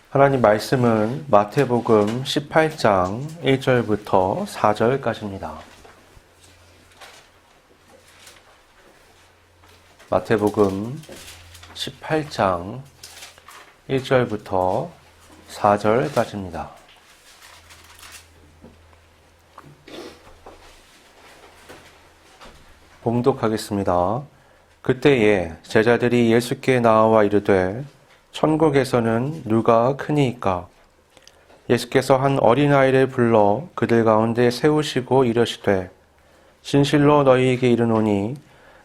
하나님 말씀은 마태복음 18장 1절부터 4절까지입니다. 마태복음 18장 1절부터 4절까지입니다. 봉독하겠습니다. 그때에 제자들이 예수께 나와 이르되 천국에서는 누가 크니이까? 예수께서 한 어린아이를 불러 그들 가운데 세우시고 이르시되 진실로 너희에게 이르노니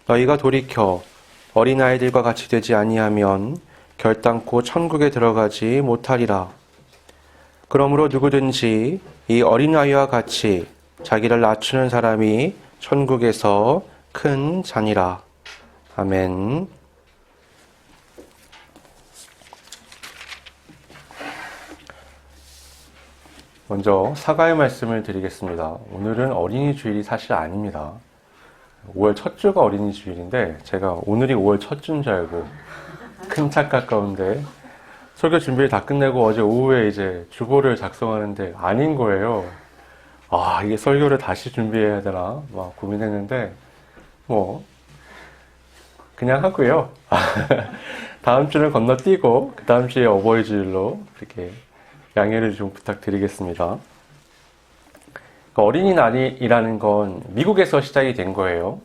너희가 돌이켜 어린아이들과 같이 되지 아니하면 결단코 천국에 들어가지 못하리라. 그러므로 누구든지 이 어린아이와 같이 자기를 낮추는 사람이 천국에서 큰 자니라. 아멘. 먼저 사과의 말씀을 드리겠습니다. 오늘은 어린이 주일이 사실 아닙니다. 5월 첫 주가 어린이 주일인데 제가 오늘이 5월 첫 주인 줄 알고 큰 착각 가운데 설교 준비를 다 끝내고 어제 오후에 이제 주보를 작성하는데 아닌 거예요. 이게 설교를 다시 준비해야 되나 막 고민했는데 그냥 하고요. 다음 주를 건너뛰고 그 다음 주에 어버이 주일로 이렇게 양해를 좀 부탁드리겠습니다. 어린이날이라는 건 미국에서 시작이 된 거예요.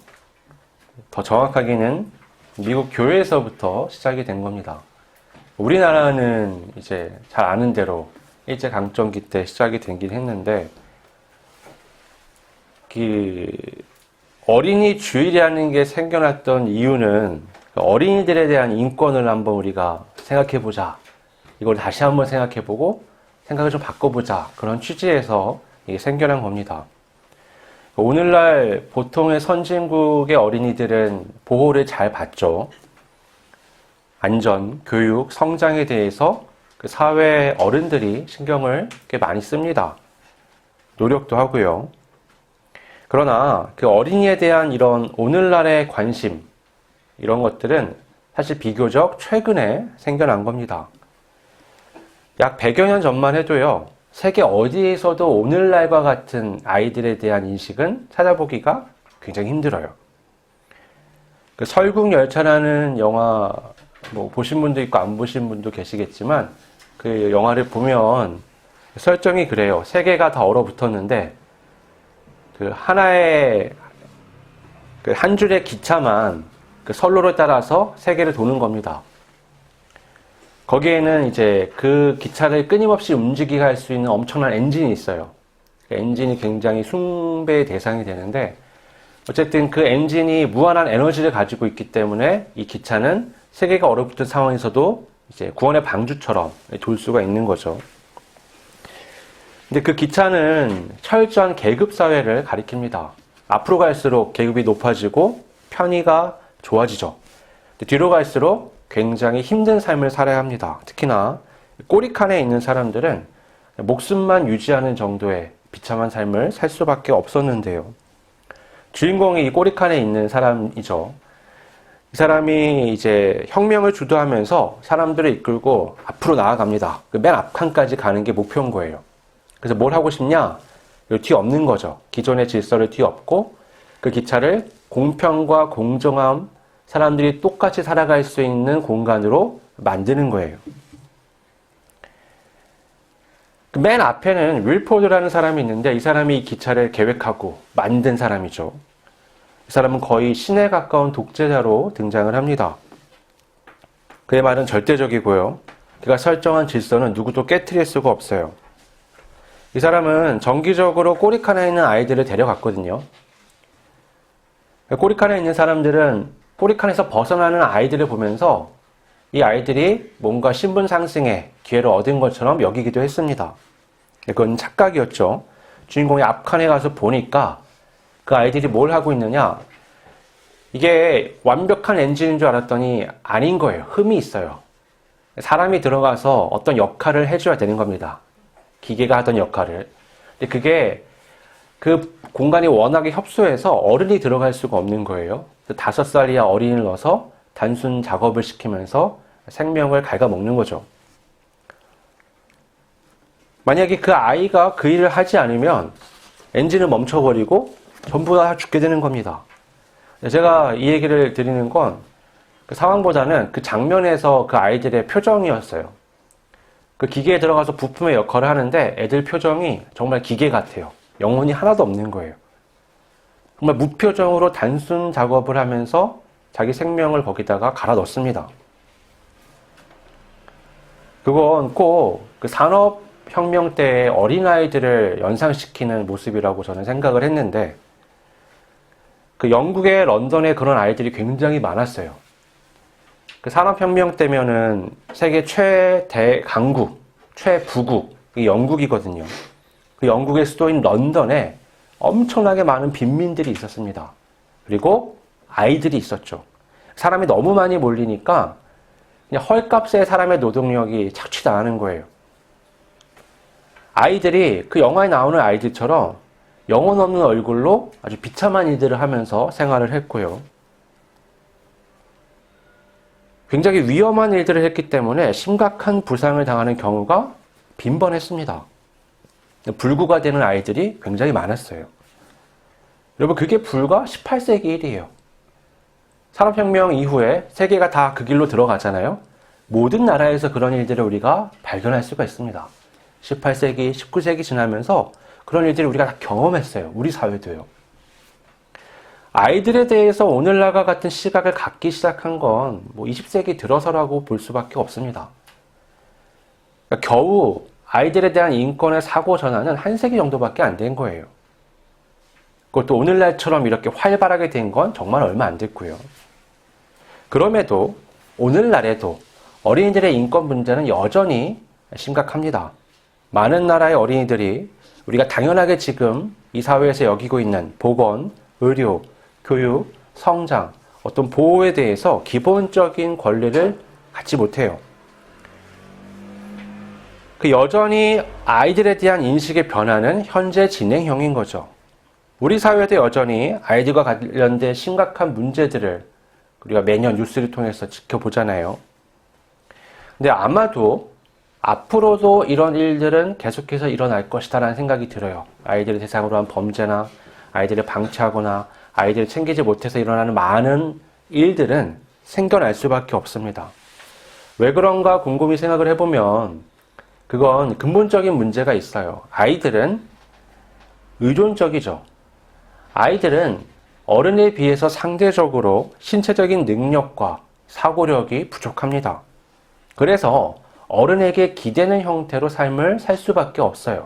더 정확하게는 미국 교회에서부터 시작이 된 겁니다. 우리나라는 이제 잘 아는 대로 일제강점기 때 시작이 되긴 했는데 어린이 주일이라는 게 생겨났던 이유는 어린이들에 대한 인권을 한번 우리가 생각해보자. 이걸 다시 한번 생각해보고 생각을 좀 바꿔보자. 그런 취지에서 이게 생겨난 겁니다. 오늘날 보통의 선진국의 어린이들은 보호를 잘 받죠. 안전, 교육, 성장에 대해서 그 사회 어른들이 신경을 꽤 많이 씁니다. 노력도 하고요. 그러나 그 어린이에 대한 이런 오늘날의 관심, 이런 것들은 사실 비교적 최근에 생겨난 겁니다. 약 100여 년 전만 해도요, 세계 어디에서도 오늘날과 같은 아이들에 대한 인식은 찾아보기가 굉장히 힘들어요. 그 설국열차라는 영화, 보신 분도 있고 안 보신 분도 계시겠지만, 그 영화를 보면 설정이 그래요. 세계가 다 얼어붙었는데, 그 하나의, 한 줄의 기차만 그 선로를 따라서 세계를 도는 겁니다. 거기에는 이제 그 기차를 끊임없이 움직이게 할 수 있는 엄청난 엔진이 있어요. 그 엔진이 굉장히 숭배의 대상이 되는데, 어쨌든 그 엔진이 무한한 에너지를 가지고 있기 때문에 이 기차는 세계가 얼어붙은 상황에서도 이제 구원의 방주처럼 돌 수가 있는 거죠. 근데 그 기차는 철저한 계급 사회를 가리킵니다. 앞으로 갈수록 계급이 높아지고 편의가 좋아지죠. 뒤로 갈수록 굉장히 힘든 삶을 살아야 합니다. 특히나 꼬리칸에 있는 사람들은 목숨만 유지하는 정도의 비참한 삶을 살 수밖에 없었는데요. 주인공이 이 꼬리칸에 있는 사람이죠. 이 사람이 이제 혁명을 주도하면서 사람들을 이끌고 앞으로 나아갑니다. 그 맨 앞칸까지 가는 게 목표인 거예요. 그래서 뭘 하고 싶냐? 뒤엎는 거죠. 기존의 질서를 뒤엎고 그 기차를 공평과 공정함, 사람들이 똑같이 살아갈 수 있는 공간으로 만드는 거예요. 맨 앞에는 윌포드라는 사람이 있는데 이 사람이 이 기차를 계획하고 만든 사람이죠. 이 사람은 거의 신에 가까운 독재자로 등장을 합니다. 그의 말은 절대적이고요. 그가 설정한 질서는 누구도 깨트릴 수가 없어요. 이 사람은 정기적으로 꼬리칸에 있는 아이들을 데려갔거든요. 꼬리칸에 있는 사람들은 꼬리칸에서 벗어나는 아이들을 보면서 이 아이들이 뭔가 신분 상승의 기회를 얻은 것처럼 여기기도 했습니다. 그건 착각이었죠. 주인공이 앞칸에 가서 보니까 그 아이들이 뭘 하고 있느냐? 이게 완벽한 엔진인 줄 알았더니 아닌 거예요. 흠이 있어요. 사람이 들어가서 어떤 역할을 해줘야 되는 겁니다. 기계가 하던 역할을. 근데 그게 그 공간이 워낙에 협소해서 어른이 들어갈 수가 없는 거예요. 5살 이하 어린이를 넣어서 단순 작업을 시키면서 생명을 갉아먹는 거죠. 만약에 그 아이가 그 일을 하지 않으면 엔진을 멈춰버리고 전부 다 죽게 되는 겁니다. 제가 이 얘기를 드리는 건 그 상황보다는 그 장면에서 그 아이들의 표정이었어요. 그 기계에 들어가서 부품의 역할을 하는데 애들 표정이 정말 기계 같아요. 영혼이 하나도 없는 거예요. 정말 무표정으로 단순 작업을 하면서 자기 생명을 거기다가 갈아 넣습니다. 그건 꼭 그 산업혁명 때의 어린아이들을 연상시키는 모습이라고 저는 생각을 했는데, 그 영국의 런던에 그런 아이들이 굉장히 많았어요. 그 산업혁명 때면은 세계 최대 강국, 최부국이 영국이거든요. 그 영국의 수도인 런던에 엄청나게 많은 빈민들이 있었습니다. 그리고 아이들이 있었죠. 사람이 너무 많이 몰리니까 그냥 헐값에 사람의 노동력이 착취당하는 거예요. 아이들이 그 영화에 나오는 아이들처럼 영혼 없는 얼굴로 아주 비참한 일들을 하면서 생활을 했고요. 굉장히 위험한 일들을 했기 때문에 심각한 부상을 당하는 경우가 빈번했습니다. 불구가 되는 아이들이 굉장히 많았어요. 여러분, 그게 불과 18세기 일이에요. 산업혁명 이후에 세계가 다 그 길로 들어가잖아요. 모든 나라에서 그런 일들을 우리가 발견할 수가 있습니다. 18세기, 19세기 지나면서 그런 일들을 우리가 다 경험했어요. 우리 사회도요. 아이들에 대해서 오늘날과 같은 시각을 갖기 시작한 건 20세기 들어서라고 볼 수밖에 없습니다. 그러니까 겨우 아이들에 대한 인권의 사고 전환은 한 세기 정도밖에 안 된 거예요. 그것도 오늘날처럼 이렇게 활발하게 된 건 정말 얼마 안 됐고요. 그럼에도 오늘날에도 어린이들의 인권 문제는 여전히 심각합니다. 많은 나라의 어린이들이 우리가 당연하게 지금 이 사회에서 여기고 있는 보건, 의료, 교육, 성장, 어떤 보호에 대해서 기본적인 권리를 갖지 못해요. 그 여전히 아이들에 대한 인식의 변화는 현재 진행형인 거죠. 우리 사회도 여전히 아이들과 관련된 심각한 문제들을 우리가 매년 뉴스를 통해서 지켜보잖아요. 근데 아마도 앞으로도 이런 일들은 계속해서 일어날 것이다라는 생각이 들어요. 아이들을 대상으로 한 범죄나 아이들을 방치하거나 아이들을 챙기지 못해서 일어나는 많은 일들은 생겨날 수밖에 없습니다. 왜 그런가 곰곰이 생각을 해보면 그건 근본적인 문제가 있어요. 아이들은 의존적이죠. 아이들은 어른에 비해서 상대적으로 신체적인 능력과 사고력이 부족합니다. 그래서 어른에게 기대는 형태로 삶을 살 수밖에 없어요.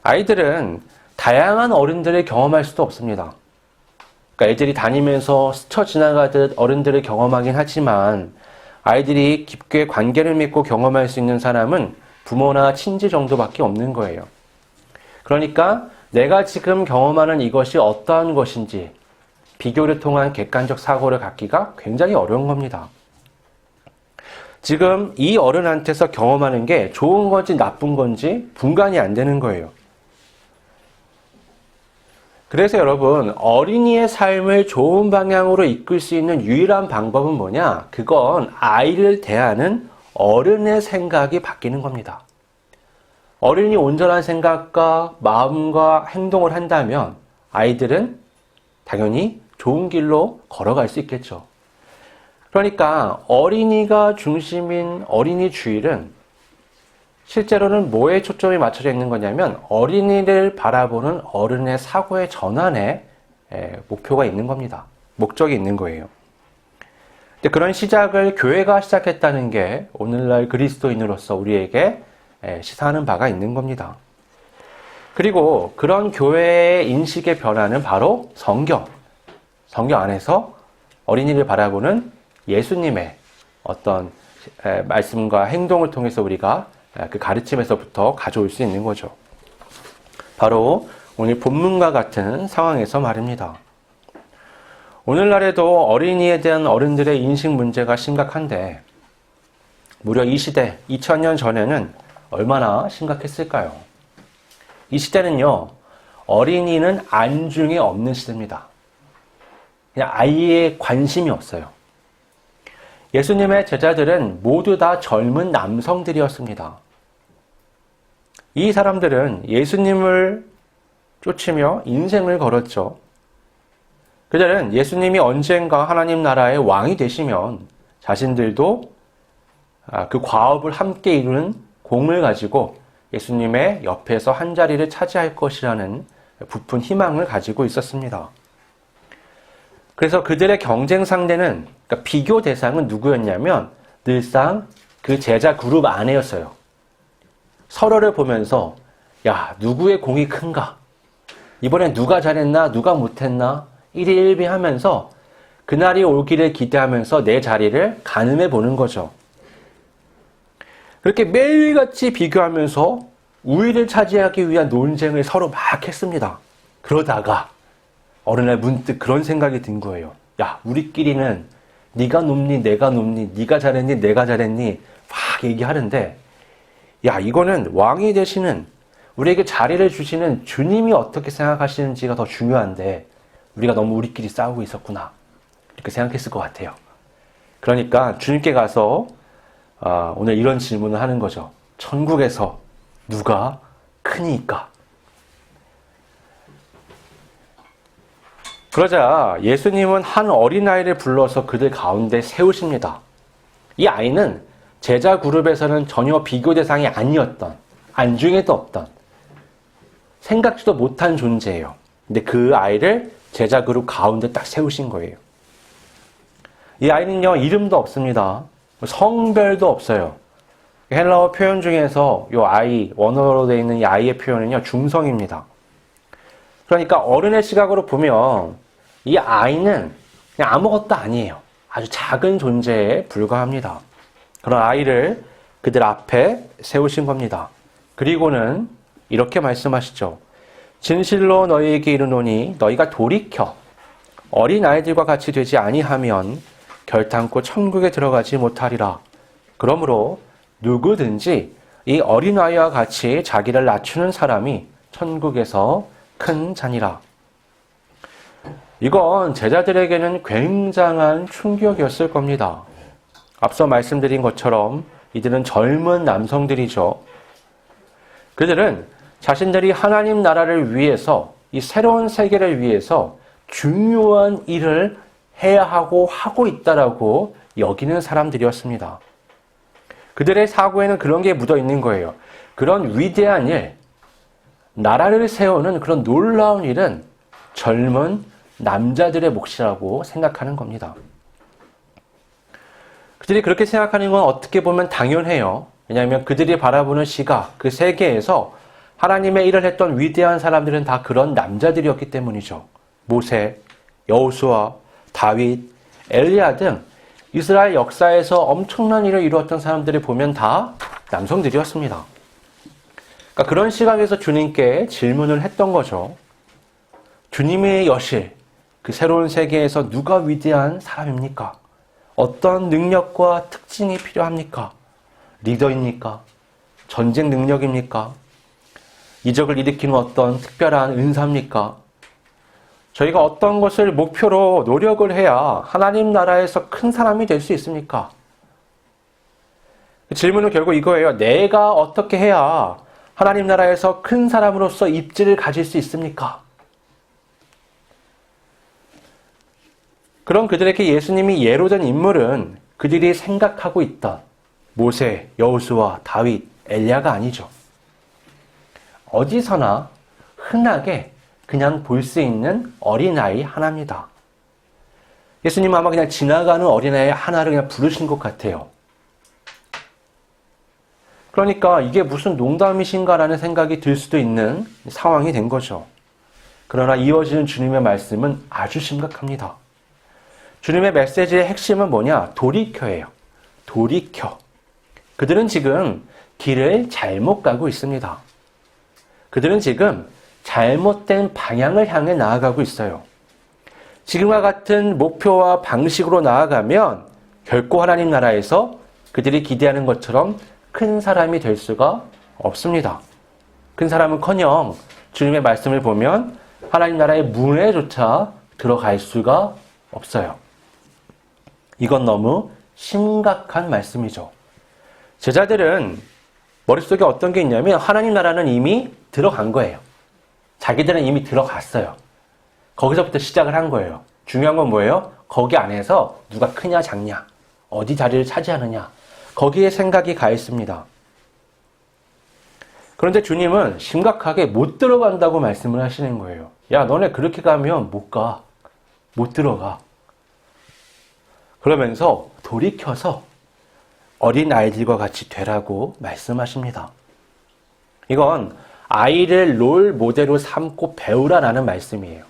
아이들은 다양한 어른들을 경험할 수도 없습니다. 그러니까 애들이 다니면서 스쳐 지나가듯 어른들을 경험하긴 하지만 아이들이 깊게 관계를 맺고 경험할 수 있는 사람은 부모나 친지 정도밖에 없는 거예요. 그러니까 내가 지금 경험하는 이것이 어떠한 것인지 비교를 통한 객관적 사고를 갖기가 굉장히 어려운 겁니다. 지금 이 어른한테서 경험하는 게 좋은 건지 나쁜 건지 분간이 안 되는 거예요. 그래서 여러분, 어린이의 삶을 좋은 방향으로 이끌 수 있는 유일한 방법은 뭐냐? 그건 아이를 대하는 어른의 생각이 바뀌는 겁니다. 어른이 온전한 생각과 마음과 행동을 한다면 아이들은 당연히 좋은 길로 걸어갈 수 있겠죠. 그러니까 어린이가 중심인 어린이 주일은 실제로는 뭐에 초점이 맞춰져 있는 거냐면 어린이를 바라보는 어른의 사고의 전환에 목표가 있는 겁니다. 목적이 있는 거예요. 근데 그런 시작을 교회가 시작했다는 게 오늘날 그리스도인으로서 우리에게 시사하는 바가 있는 겁니다. 그리고 그런 교회의 인식의 변화는 바로 성경 안에서 어린이를 바라보는 예수님의 어떤 말씀과 행동을 통해서 우리가 그 가르침에서부터 가져올 수 있는 거죠. 바로 오늘 본문과 같은 상황에서 말입니다. 오늘날에도 어린이에 대한 어른들의 인식 문제가 심각한데 무려 이 시대, 2000년 전에는 얼마나 심각했을까요? 이 시대는요, 어린이는 안중에 없는 시대입니다. 그냥 아이에 관심이 없어요. 예수님의 제자들은 모두 다 젊은 남성들이었습니다. 이 사람들은 예수님을 쫓으며 인생을 걸었죠. 그들은 예수님이 언젠가 하나님 나라의 왕이 되시면 자신들도 그 과업을 함께 이루는 공을 가지고 예수님의 옆에서 한 자리를 차지할 것이라는 부푼 희망을 가지고 있었습니다. 그래서 그들의 경쟁 상대는, 그러니까 비교 대상은 누구였냐면 늘상 그 제자 그룹 안에였어요. 서로를 보면서 야, 누구의 공이 큰가? 이번엔 누가 잘했나? 누가 못했나? 1위 1비 하면서 그날이 오기를 기대하면서 내 자리를 가늠해 보는 거죠. 그렇게 매일같이 비교하면서 우위를 차지하기 위한 논쟁을 서로 막 했습니다. 그러다가 어느 날 문득 그런 생각이 든 거예요. 야, 우리끼리는 네가 높니 내가 높니 네가 잘했니 내가 잘했니 막 얘기하는데 야, 이거는 왕이 되시는 우리에게 자리를 주시는 주님이 어떻게 생각하시는지가 더 중요한데 우리가 너무 우리끼리 싸우고 있었구나 이렇게 생각했을 것 같아요. 그러니까 주님께 가서 오늘 이런 질문을 하는 거죠. 천국에서 누가 크니까? 그러자 예수님은 한 어린아이를 불러서 그들 가운데 세우십니다. 이 아이는 제자 그룹에서는 전혀 비교 대상이 아니었던, 안중에도 없던, 생각지도 못한 존재예요. 근데 그 아이를 제자 그룹 가운데 딱 세우신 거예요. 이 아이는요, 이름도 없습니다. 성별도 없어요. 헬라어 표현 중에서 이 아이, 원어로 되어 있는 이 아이의 표현은요, 중성입니다. 그러니까 어른의 시각으로 보면 이 아이는 그냥 아무것도 아니에요. 아주 작은 존재에 불과합니다. 그런 아이를 그들 앞에 세우신 겁니다. 그리고는 이렇게 말씀하시죠. 진실로 너희에게 이르노니 너희가 돌이켜 어린 아이들과 같이 되지 아니하면 결탄코 천국에 들어가지 못하리라. 그러므로 누구든지 이 어린아이와 같이 자기를 낮추는 사람이 천국에서 큰 자니라. 이건 제자들에게는 굉장한 충격이었을 겁니다. 앞서 말씀드린 것처럼 이들은 젊은 남성들이죠. 그들은 자신들이 하나님 나라를 위해서, 이 새로운 세계를 위해서 중요한 일을 해야 하고 있다라고 여기는 사람들이었습니다. 그들의 사고에는 그런 게 묻어 있는 거예요. 그런 위대한 일, 나라를 세우는 그런 놀라운 일은 젊은 남자들의 몫이라고 생각하는 겁니다. 그들이 그렇게 생각하는 건 어떻게 보면 당연해요. 왜냐하면 그들이 바라보는 시각, 그 세계에서 하나님의 일을 했던 위대한 사람들은 다 그런 남자들이었기 때문이죠. 모세, 여호수아, 다윗, 엘리야 등 이스라엘 역사에서 엄청난 일을 이루었던 사람들을 보면 다 남성들이었습니다. 그러니까 그런 시각에서 주님께 질문을 했던 거죠. 주님의 여실, 그 새로운 세계에서 누가 위대한 사람입니까? 어떤 능력과 특징이 필요합니까? 리더입니까? 전쟁 능력입니까? 이적을 일으키는 어떤 특별한 은사입니까? 저희가 어떤 것을 목표로 노력을 해야 하나님 나라에서 큰 사람이 될 수 있습니까? 질문은 결국 이거예요. 내가 어떻게 해야 하나님 나라에서 큰 사람으로서 입지를 가질 수 있습니까? 그런 그들에게 예수님이 예로 든 인물은 그들이 생각하고 있던 모세, 여호수아, 다윗, 엘리야가 아니죠. 어디서나 흔하게 그냥 볼 수 있는 어린아이 하나입니다. 예수님은 아마 그냥 지나가는 어린아이 하나를 그냥 부르신 것 같아요. 그러니까 이게 무슨 농담이신가라는 생각이 들 수도 있는 상황이 된 거죠. 그러나 이어지는 주님의 말씀은 아주 심각합니다. 주님의 메시지의 핵심은 뭐냐? 돌이켜예요. 돌이켜. 그들은 지금 길을 잘못 가고 있습니다. 그들은 지금 잘못된 방향을 향해 나아가고 있어요. 지금과 같은 목표와 방식으로 나아가면 결코 하나님 나라에서 그들이 기대하는 것처럼 큰 사람이 될 수가 없습니다. 큰 사람은커녕 주님의 말씀을 보면 하나님 나라의 문에조차 들어갈 수가 없어요. 이건 너무 심각한 말씀이죠. 제자들은 머릿속에 어떤 게 있냐면 하나님 나라는 이미 들어간 거예요. 자기들은 이미 들어갔어요. 거기서부터 시작을 한 거예요. 중요한 건 뭐예요? 거기 안에서 누가 크냐 작냐, 어디 자리를 차지하느냐, 거기에 생각이 가 있습니다. 그런데 주님은 심각하게 못 들어간다고 말씀을 하시는 거예요. 야, 너네 그렇게 가면 못 가. 못 들어가. 그러면서 돌이켜서 어린 아이들과 같이 되라고 말씀하십니다. 이건 아이를 롤 모델로 삼고 배우라라는 말씀이에요.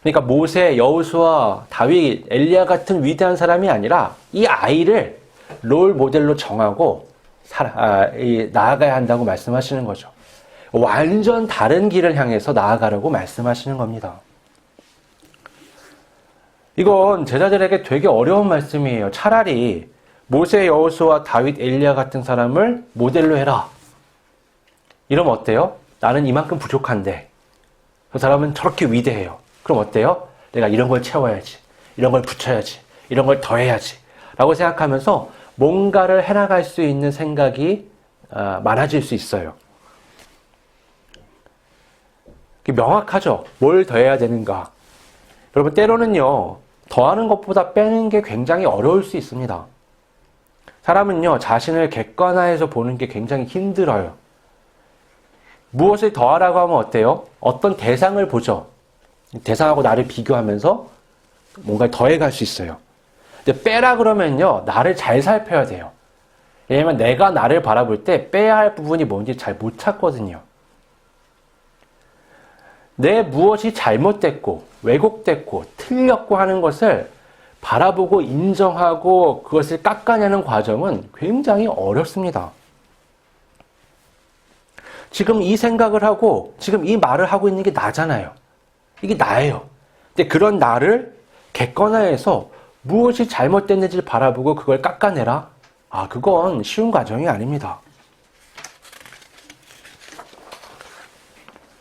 그러니까 모세, 여호수아, 다윗, 엘리야 같은 위대한 사람이 아니라 이 아이를 롤 모델로 정하고 나아가야 한다고 말씀하시는 거죠. 완전 다른 길을 향해서 나아가라고 말씀하시는 겁니다. 이건 제자들에게 되게 어려운 말씀이에요. 차라리 모세, 여호수아, 다윗, 엘리야 같은 사람을 모델로 해라. 이러면 어때요? 나는 이만큼 부족한데 그 사람은 저렇게 위대해요. 그럼 어때요? 내가 이런 걸 채워야지, 이런 걸 붙여야지, 이런 걸 더해야지 라고 생각하면서 뭔가를 해나갈 수 있는 생각이 많아질 수 있어요. 명확하죠? 뭘 더해야 되는가. 여러분, 때로는요, 더하는 것보다 빼는 게 굉장히 어려울 수 있습니다. 사람은요, 자신을 객관화해서 보는 게 굉장히 힘들어요. 무엇을 더하라고 하면 어때요? 어떤 대상을 보죠. 대상하고 나를 비교하면서 뭔가를 더해갈 수 있어요. 근데 빼라 그러면요, 나를 잘 살펴야 돼요. 왜냐면 내가 나를 바라볼 때 빼야 할 부분이 뭔지 잘 못 찾거든요. 내 무엇이 잘못됐고 왜곡됐고 틀렸고 하는 것을 바라보고 인정하고 그것을 깎아내는 과정은 굉장히 어렵습니다. 지금 이 생각을 하고 지금 이 말을 하고 있는 게 나잖아요. 이게 나예요. 근데 그런 나를 객관화해서 무엇이 잘못됐는지를 바라보고 그걸 깎아내라? 그건 쉬운 과정이 아닙니다.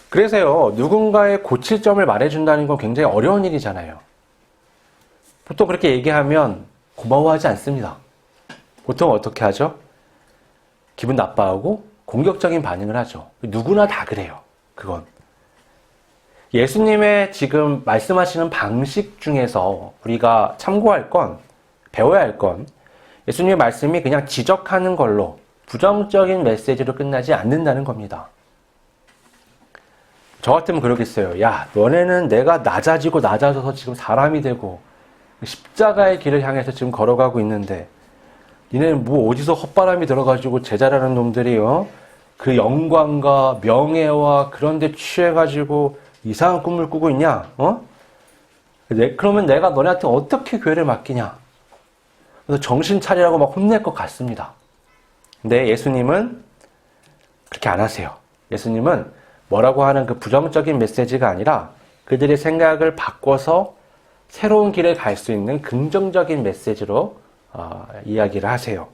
그래서요, 누군가의 고칠 점을 말해준다는 건 굉장히 어려운 일이잖아요. 보통 그렇게 얘기하면 고마워하지 않습니다. 보통 어떻게 하죠? 기분 나빠하고 공격적인 반응을 하죠. 누구나 다 그래요. 그건. 예수님의 지금 말씀하시는 방식 중에서 우리가 참고할 건, 배워야 할 건, 예수님의 말씀이 그냥 지적하는 걸로 부정적인 메시지로 끝나지 않는다는 겁니다. 저 같으면 그러겠어요. 야, 너네는 내가 낮아져서 지금 사람이 되고 십자가의 길을 향해서 지금 걸어가고 있는데 니네는 뭐 어디서 헛바람이 들어가지고 제자라는 놈들이 그 영광과 명예와 그런 데 취해가지고 이상한 꿈을 꾸고 있냐? 그러면 내가 너네한테 어떻게 교회를 맡기냐? 그래서 정신 차리라고 막 혼낼 것 같습니다. 근데 예수님은 그렇게 안 하세요. 예수님은 뭐라고 하는 그 부정적인 메시지가 아니라 그들의 생각을 바꿔서 새로운 길을 갈 수 있는 긍정적인 메시지로 이야기를 하세요.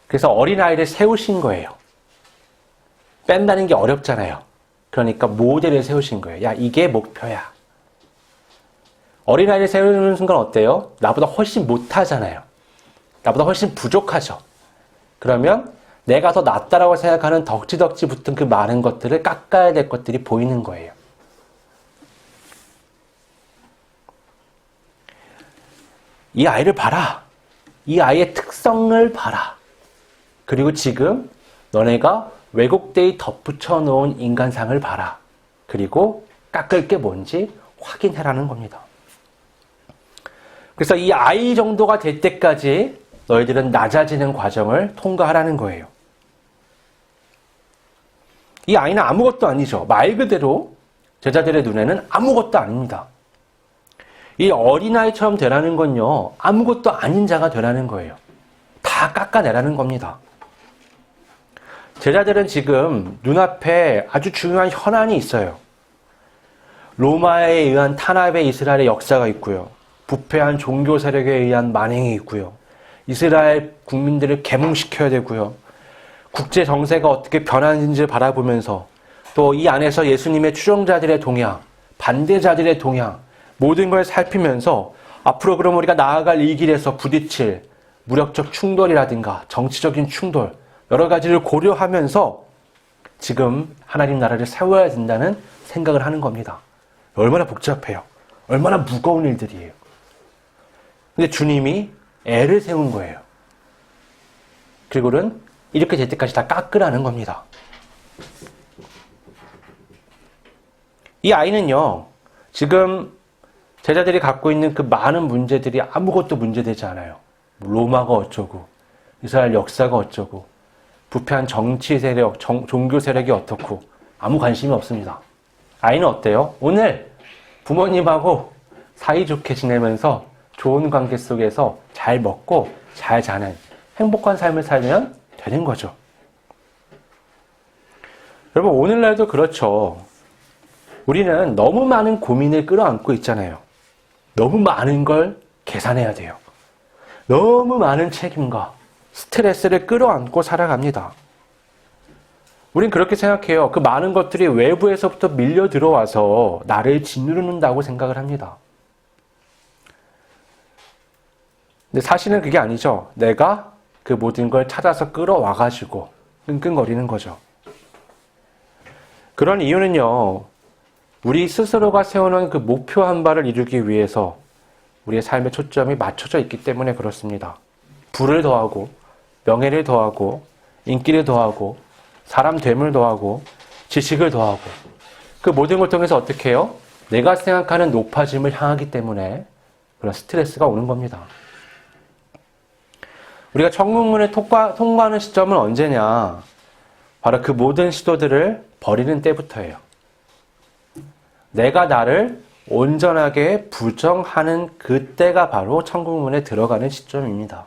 그래서 어린아이를 세우신 거예요. 뺀다는 게 어렵잖아요. 그러니까 모델을 세우신 거예요. 야, 이게 목표야. 어린아이를 세우는 순간 어때요? 나보다 훨씬 못하잖아요. 나보다 훨씬 부족하죠. 그러면 내가 더 낫다라고 생각하는 덕지덕지 붙은 그 많은 것들을 깎아야 될 것들이 보이는 거예요. 이 아이를 봐라. 이 아이의 특성을 봐라. 그리고 지금 너네가 왜곡되이 덧붙여 놓은 인간상을 봐라. 그리고 깎을 게 뭔지 확인해라는 겁니다. 그래서 이 아이 정도가 될 때까지 너희들은 낮아지는 과정을 통과하라는 거예요. 이 아이는 아무것도 아니죠. 말 그대로 제자들의 눈에는 아무것도 아닙니다. 이 어린아이처럼 되라는 건요, 아무것도 아닌 자가 되라는 거예요. 다 깎아내라는 겁니다. 제자들은 지금 눈앞에 아주 중요한 현안이 있어요. 로마에 의한 탄압의 이스라엘의 역사가 있고요. 부패한 종교 세력에 의한 만행이 있고요. 이스라엘 국민들을 계몽시켜야 되고요. 국제 정세가 어떻게 변하는지를 바라보면서 또 이 안에서 예수님의 추종자들의 동향, 반대자들의 동향, 모든 걸 살피면서 앞으로 그럼 우리가 나아갈 이 길에서 부딪힐 무력적 충돌이라든가 정치적인 충돌, 여러 가지를 고려하면서 지금 하나님 나라를 세워야 된다는 생각을 하는 겁니다. 얼마나 복잡해요. 얼마나 무거운 일들이에요. 근데 주님이 애를 세운 거예요. 그리고는 이렇게 될 때까지 다 깎으라는 겁니다. 이 아이는요, 지금 제자들이 갖고 있는 그 많은 문제들이 아무것도 문제되지 않아요. 로마가 어쩌고, 이스라엘 역사가 어쩌고, 부패한 정치 세력, 종교 세력이 어떻고, 아무 관심이 없습니다. 아이는 어때요? 오늘 부모님하고 사이좋게 지내면서 좋은 관계 속에서 잘 먹고 잘 자는 행복한 삶을 살면 되는 거죠. 여러분, 오늘날도 그렇죠. 우리는 너무 많은 고민을 끌어안고 있잖아요. 너무 많은 걸 계산해야 돼요. 너무 많은 책임과 스트레스를 끌어안고 살아갑니다. 우린 그렇게 생각해요. 그 많은 것들이 외부에서부터 밀려 들어와서 나를 짓누른다고 생각을 합니다. 근데 사실은 그게 아니죠. 내가 그 모든 걸 찾아서 끌어와가지고 끙끙거리는 거죠. 그런 이유는요, 우리 스스로가 세워놓은 그 목표한 바를 이루기 위해서 우리의 삶의 초점이 맞춰져 있기 때문에 그렇습니다. 부를 더하고, 명예를 더하고, 인기를 더하고, 사람 됨을 더하고, 지식을 더하고, 그 모든 걸 통해서 어떻게 해요? 내가 생각하는 높아짐을 향하기 때문에 그런 스트레스가 오는 겁니다. 우리가 천국문을 통과하는 시점은 언제냐? 바로 그 모든 시도들을 버리는 때부터예요. 내가 나를 온전하게 부정하는 그때가 바로 천국문에 들어가는 시점입니다.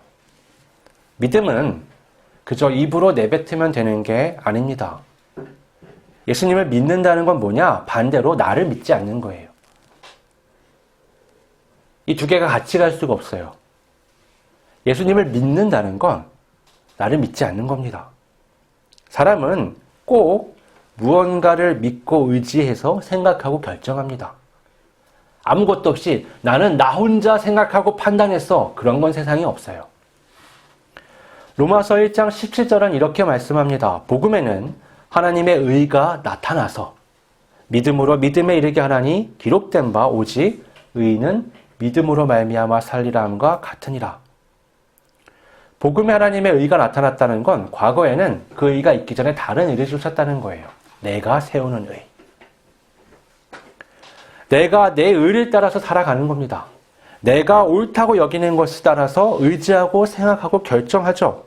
믿음은 그저 입으로 내뱉으면 되는 게 아닙니다. 예수님을 믿는다는 건 뭐냐? 반대로 나를 믿지 않는 거예요. 이 두 개가 같이 갈 수가 없어요. 예수님을 믿는다는 건 나를 믿지 않는 겁니다. 사람은 꼭 무언가를 믿고 의지해서 생각하고 결정합니다. 아무것도 없이 나는 나 혼자 생각하고 판단했어. 그런 건 세상에 없어요. 로마서 1장 17절은 이렇게 말씀합니다. 복음에는 하나님의 의가 나타나서 믿음으로 믿음에 이르게 하나니 기록된 바 오직 의인은 믿음으로 말미암아 살리라 함과 같으니라. 복음에 하나님의 의가 나타났다는 건 과거에는 그 의가 있기 전에 다른 의를 쫓았다는 거예요. 내가 세우는 의. 내가 내 의를 따라서 살아가는 겁니다. 내가 옳다고 여기는 것을 따라서 의지하고 생각하고 결정하죠.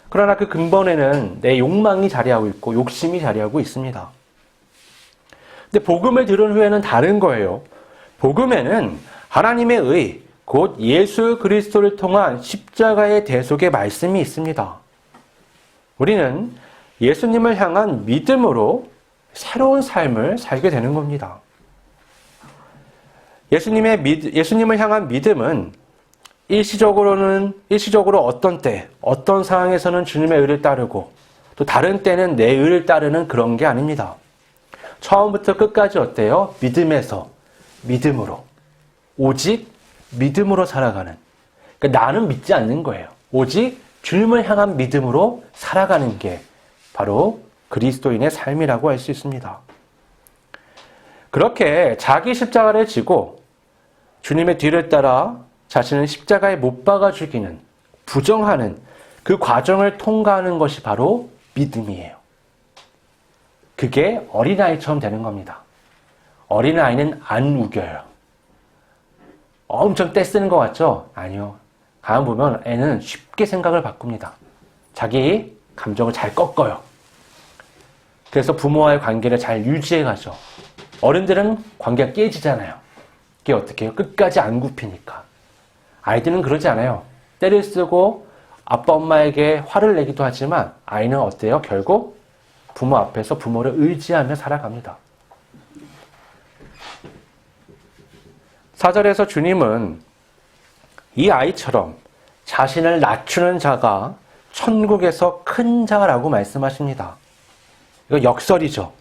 그러나 그 근본에는 내 욕망이 자리하고 있고 욕심이 자리하고 있습니다. 근데 복음을 들은 후에는 다른 거예요. 복음에는 하나님의 의, 곧 예수 그리스도를 통한 십자가의 대속의 말씀이 있습니다. 우리는 예수님을 향한 믿음으로 새로운 삶을 살게 되는 겁니다. 예수님을 향한 믿음은 일시적으로 어떤 때, 어떤 상황에서는 주님의 의를 따르고 또 다른 때는 내 의를 따르는 그런 게 아닙니다. 처음부터 끝까지 어때요? 믿음에서 믿음으로, 오직 믿음으로 살아가는. 그러니까 나는 믿지 않는 거예요. 오직 주님을 향한 믿음으로 살아가는 게 바로 그리스도인의 삶이라고 할 수 있습니다. 그렇게 자기 십자가를 지고 주님의 뒤를 따라 자신을 십자가에 못 박아 죽이는, 부정하는 그 과정을 통과하는 것이 바로 믿음이에요. 그게 어린아이처럼 되는 겁니다. 어린아이는 안 우겨요. 엄청 떼쓰는 것 같죠? 아니요. 가만 보면 애는 쉽게 생각을 바꿉니다. 자기 감정을 잘 꺾어요. 그래서 부모와의 관계를 잘 유지해가죠. 어른들은 관계가 깨지잖아요. 그게 어떻게 해요? 끝까지 안 굽히니까. 아이들은 그러지 않아요. 때를 쓰고 아빠 엄마에게 화를 내기도 하지만 아이는 어때요? 결국 부모 앞에서 부모를 의지하며 살아갑니다. 4절에서 주님은 이 아이처럼 자신을 낮추는 자가 천국에서 큰 자라고 말씀하십니다. 이거 역설이죠.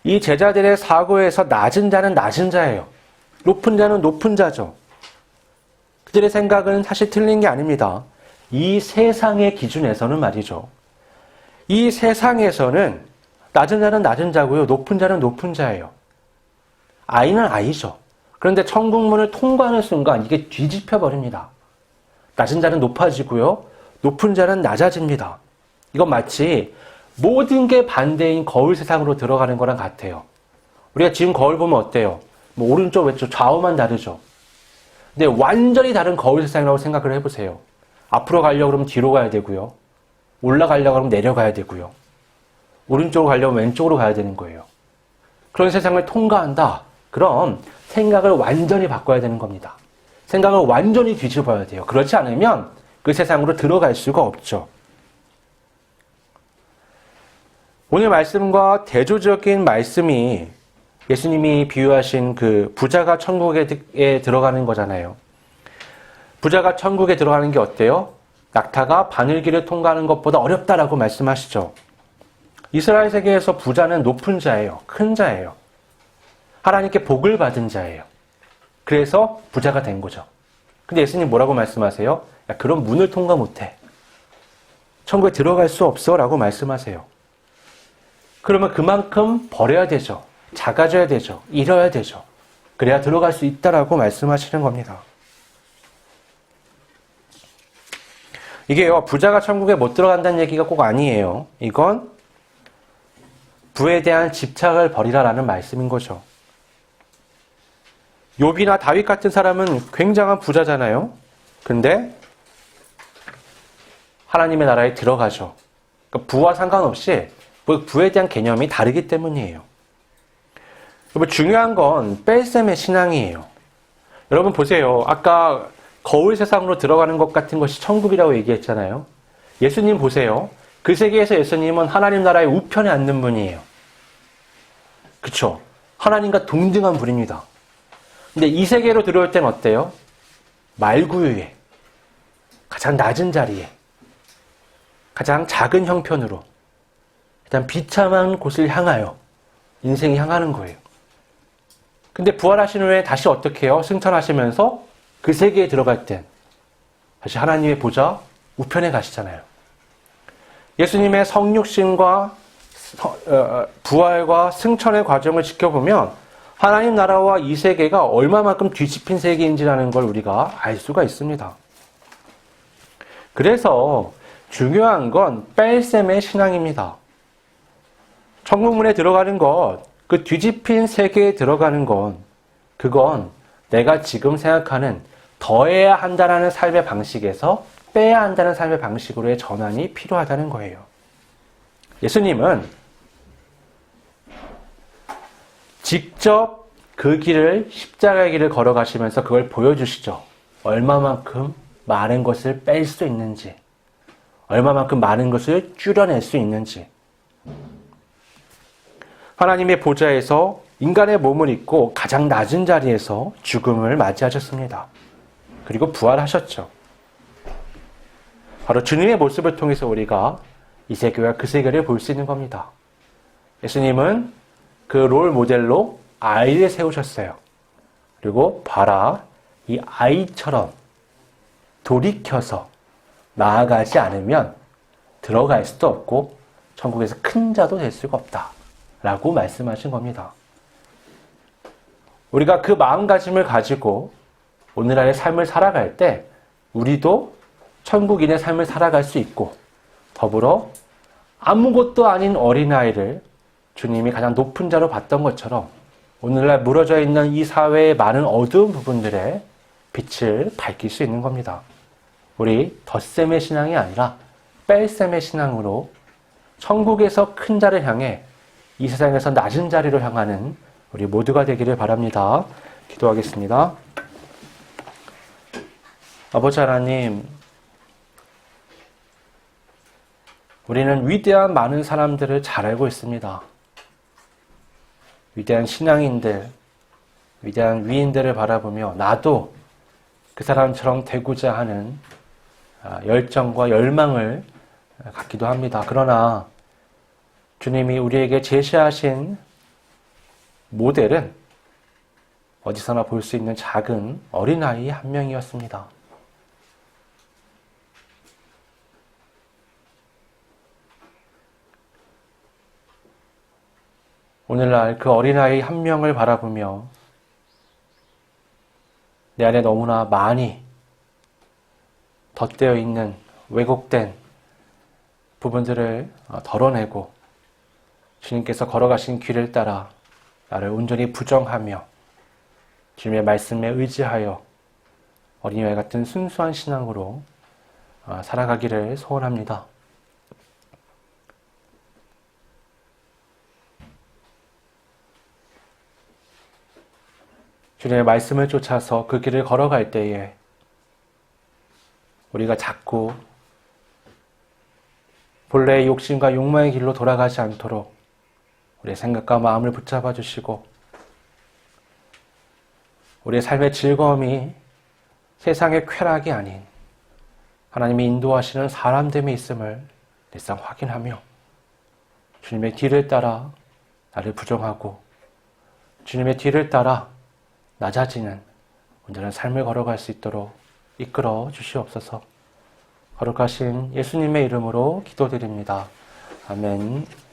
이 제자들의 사고에서 낮은 자는 낮은 자예요. 높은 자는 높은 자죠. 그들의 생각은 사실 틀린 게 아닙니다. 이 세상의 기준에서는 말이죠. 이 세상에서는 낮은 자는 낮은 자고요. 높은 자는 높은 자예요. 아이는 아이죠. 그런데 천국문을 통과하는 순간 이게 뒤집혀 버립니다. 낮은 자는 높아지고요. 높은 자는 낮아집니다. 이건 마치 모든 게 반대인 거울 세상으로 들어가는 거랑 같아요. 우리가 지금 거울 보면 어때요? 뭐 오른쪽, 왼쪽, 좌우만 다르죠. 근데 완전히 다른 거울 세상이라고 생각을 해보세요. 앞으로 가려고 그러면 뒤로 가야 되고요. 올라가려고 하면 내려가야 되고요. 오른쪽으로 가려면 왼쪽으로 가야 되는 거예요. 그런 세상을 통과한다. 그럼 생각을 완전히 바꿔야 되는 겁니다. 생각을 완전히 뒤집어야 돼요. 그렇지 않으면 그 세상으로 들어갈 수가 없죠. 오늘 말씀과 대조적인 말씀이 예수님이 비유하신 그 부자가 천국에 들어가는 거잖아요. 부자가 천국에 들어가는 게 어때요? 낙타가 바늘길을 통과하는 것보다 어렵다라고 말씀하시죠. 이스라엘 세계에서 부자는 높은 자예요. 큰 자예요. 하나님께 복을 받은 자예요. 그래서 부자가 된 거죠. 근데 예수님 뭐라고 말씀하세요? 야, 그런 문을 통과 못해. 천국에 들어갈 수 없어 라고 말씀하세요. 그러면 그만큼 버려야 되죠. 작아져야 되죠. 잃어야 되죠. 그래야 들어갈 수 있다라고 말씀하시는 겁니다. 이게요, 부자가 천국에 못 들어간다는 얘기가 꼭 아니에요. 이건 부에 대한 집착을 버리라라는 말씀인 거죠. 욥이나 다윗 같은 사람은 굉장한 부자잖아요. 근데 하나님의 나라에 들어가죠. 그러니까 부와 상관없이 부에 대한 개념이 다르기 때문이에요. 여러분, 중요한 건 뺄셈의 신앙이에요. 여러분 보세요. 아까 거울 세상으로 들어가는 것 같은 것이 천국이라고 얘기했잖아요. 예수님 보세요. 그 세계에서 예수님은 하나님 나라의 우편에 앉는 분이에요. 그쵸? 하나님과 동등한 분입니다. 근데 이 세계로 들어올 땐 어때요? 말구유에, 가장 낮은 자리에, 가장 작은 형편으로, 일단 비참한 곳을 향하여 인생이 향하는 거예요. 근데 부활하신 후에 다시 어떻게 해요? 승천하시면서 그 세계에 들어갈 땐 다시 하나님의 보좌 우편에 가시잖아요. 예수님의 성육신과 부활과 승천의 과정을 지켜보면 하나님 나라와 이 세계가 얼마만큼 뒤집힌 세계인지라는 걸 우리가 알 수가 있습니다. 그래서 중요한 건 뺄셈의 신앙입니다. 천국문에 들어가는 것, 그 뒤집힌 세계에 들어가는 건, 그건 내가 지금 생각하는 더해야 한다는 삶의 방식에서 빼야 한다는 삶의 방식으로의 전환이 필요하다는 거예요. 예수님은 직접 그 길을, 십자가의 길을 걸어가시면서 그걸 보여주시죠. 얼마만큼 많은 것을 뺄 수 있는지, 얼마만큼 많은 것을 줄여낼 수 있는지. 하나님의 보좌에서 인간의 몸을 입고 가장 낮은 자리에서 죽음을 맞이하셨습니다. 그리고 부활하셨죠. 바로 주님의 모습을 통해서 우리가 이 세계와 그 세계를 볼 수 있는 겁니다. 예수님은 그 롤 모델로 아이를 세우셨어요. 그리고 봐라, 이 아이처럼 돌이켜서 나아가지 않으면 들어갈 수도 없고 천국에서 큰 자도 될 수가 없다 라고 말씀하신 겁니다. 우리가 그 마음가짐을 가지고 오늘날의 삶을 살아갈 때 우리도 천국인의 삶을 살아갈 수 있고, 더불어 아무것도 아닌 어린아이를 주님이 가장 높은 자로 봤던 것처럼 오늘날 무너져 있는 이 사회의 많은 어두운 부분들의 빛을 밝힐 수 있는 겁니다. 우리 덧셈의 신앙이 아니라 뺄셈의 신앙으로 천국에서 큰 자를 향해 이 세상에서 낮은 자리로 향하는 우리 모두가 되기를 바랍니다. 기도하겠습니다. 아버지 하나님, 우리는 위대한 많은 사람들을 잘 알고 있습니다. 위대한 신앙인들, 위대한 위인들을 바라보며 나도 그 사람처럼 되고자 하는 열정과 열망을 갖기도 합니다. 그러나 주님이 우리에게 제시하신 모델은 어디서나 볼 수 있는 작은 어린아이 한 명이었습니다. 오늘날 그 어린아이 한 명을 바라보며 내 안에 너무나 많이 덧대어 있는 왜곡된 부분들을 덜어내고 주님께서 걸어가신 길을 따라 나를 온전히 부정하며 주님의 말씀에 의지하여 어린이와 같은 순수한 신앙으로 살아가기를 소원합니다. 주님의 말씀을 쫓아서 그 길을 걸어갈 때에 우리가 자꾸 본래의 욕심과 욕망의 길로 돌아가지 않도록 우리의 생각과 마음을 붙잡아 주시고 우리의 삶의 즐거움이 세상의 쾌락이 아닌 하나님이 인도하시는 사람됨이 있음을 늘상 확인하며 주님의 뒤를 따라 나를 부정하고 주님의 뒤를 따라 낮아지는 온전한 삶을 걸어갈 수 있도록 이끌어 주시옵소서. 거룩하신 예수님의 이름으로 기도드립니다. 아멘.